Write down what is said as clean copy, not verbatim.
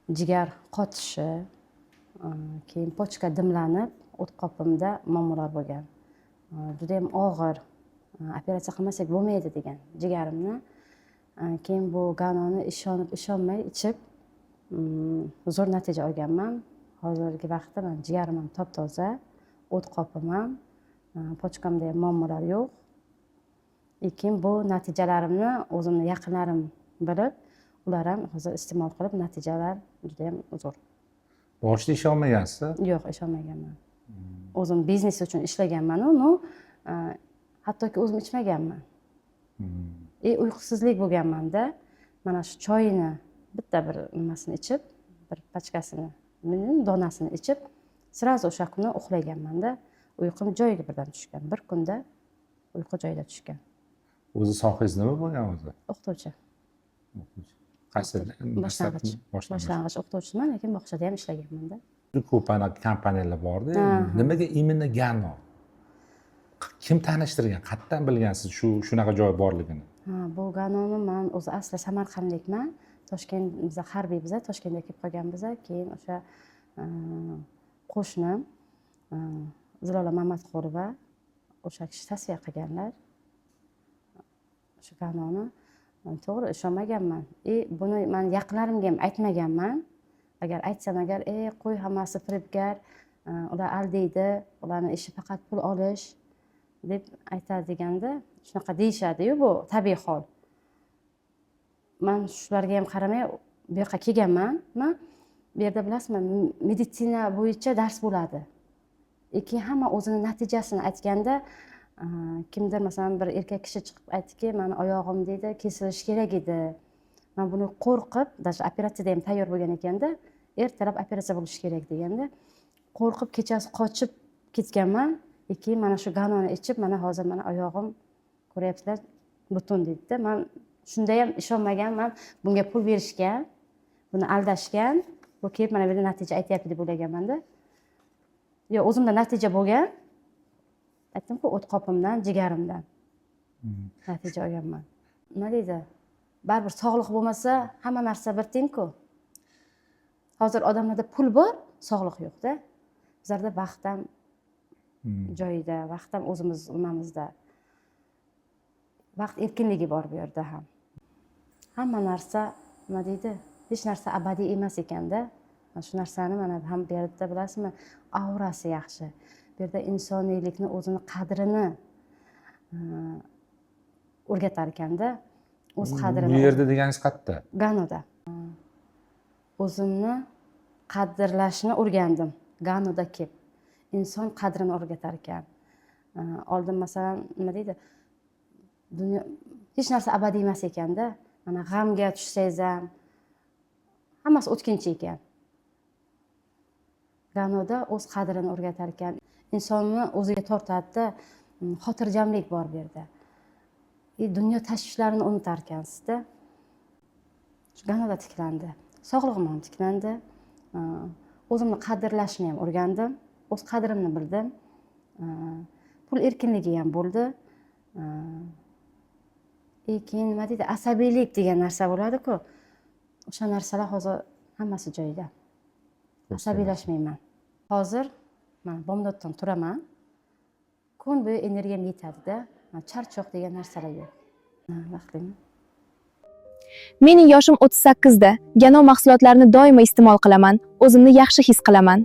jigar qotishi, keyin pochka dimlanib, o't qopimda muammolar bo'lgan. Juda ham og'ir, operatsiya qilmasak bo'lmaydi degan jigarimni. Keyin bu ganoni ishonib ishonmay ichib zo'r natija olganman. Hozirgi vaqtda men jigarim ham top-toza, o't qopim ham, pochkamda ham muammolar yo'q. Lekin bu natijalarimni o'zimni yaqinlarim bilib, ular ham hozir iste'mol qilib, natijalar juda ham zo'r. Boshida ishonmagansiz? Yo'q, ishonmaganman. O'zim biznes uchun ishlaganman-u, hattoki o'zim ichmaganman. Uyqusizlik bo'lganmanda, mana shu choyini bitta bir nimasini ichib, bir pachkasini, donasini ichib, sirazu o'sha kuni uxlaganman-da, uyqum joyiga birdan tushgan. Bir kunda uyqu joyiga tushgan. O'zi sohangiz nima bo'lgan o'zi? O'qituvchi. Qaysi boshlang'ich o'qituvchiman, lekin bog'chada ham ishlaganman-da. Ko'p kompaniyalar bor-da. Nimaga imенно Gano? Kim tanishtirgan? Qayerdan bilgansiz shunaqa joy borligini? Bu Ganoni men o'zi asli samarqandlikman. Toshkent biza harbiy biza Toshkentga kelib qolganmiz. Keyin o'sha qo'shnim Zilola Mamatxo'rova o'sha kishi tavsiya qilganlar. Shu Ganoni to'g'ri ishonmaganman. Buni men yaqinlarimga ham aytmaganman. Agar aytsam agar, qo'y hammasi firibgar, ular aldaydi, ularning ishi faqat pul olish deb aytadi deganda, shunaqa deyishadi-yu, bu tabiiy hol. Men shularga ham qaramay bu yoqqa kelganman. Men bu yerda bilasizmi, meditsina bo'yicha dars bo'ladi. Keyin hamma o'zining natijasini aytganda, kimdir masalan bir erkak kishi chiqib aytdiki, meni oyog'im deydi, kesilishi kerak edi. Men buni qo'rqib, даже operatsiyada ham tayyor bo'lgan ekanda, ertalab operatsiya bo'lishi kerak deganda, qo'rqib kechasi qochib ketganman. Keyin mana shu Ganoni ichib, mana hozir mana oyog'im ko'ryapsizlar, butun deydi-da. Men shunda ham ishonmaganman, bunga pul berishgan, buni aldashgan, bu kelib mana bu yerda natija aytyapti deb o'ylaganman-da. Yo'q, o'zimda natija bo'lgan. Aytdim-ku, o't qopimdan, jigarimdan natija olganman. Nima deydi? Baribir sog'liq bo'lmasa, hamma narsa bir teng-ku. Hozir odamlarda pul bor, sog'liq yo'q-da. Bizlarda vaqt ham joyida, vaqt ham o'zimiz nimamizda. Vaqt erkinligi bor bu yerda ham. Hamma narsa, nima deydi? Hech narsa abadiy emas ekanda. Shu narsani mana ham bu yerda bilasizmi, aurasi yaxshi. Bu yerda insoniylikni, o'zini qadrini o'rgatar ekanda. O'z qadrini. Bu yerda deganingiz qayerda? Ganoda. O'zimni qadrlashni o'rgandim. Ganoda kelib. Inson qadrini o'rgatar ekan. Oldin masalan, nima deydi? Dunyo hech narsa abadiy emas ekanda. Mana g'amga tushsangiz ham hammasi o'tkinchi ekan. Ganoda o'z qadrini o'rgatar ekan. Insonni o'ziga tortadi, xotirjamlik bor bu yerda. Dunyo tashvishlarini unutar ekansiz-da. Ganoda tiklandi. Sog'lig'im ham tiklandi. O'zimni qadrlashni ham o'rgandim. O'z qadrimni bildim. Pul erkinligi ham bo'ldi. Keyin nima deydi? Asabiylik degan narsa bo'ladi-ku. O'sha narsalar hozir hammasi joyida. Asabiylashmayman. Hozir men bomdoddan turaman. Kun bo'yi energiyam yetadi-da. Charchoq degan narsalar yo'q. Vaqtliman. Mening yoshim 38 da. Gano mahsulotlarini doimo iste'mol qilaman. O'zimni yaxshi his qilaman.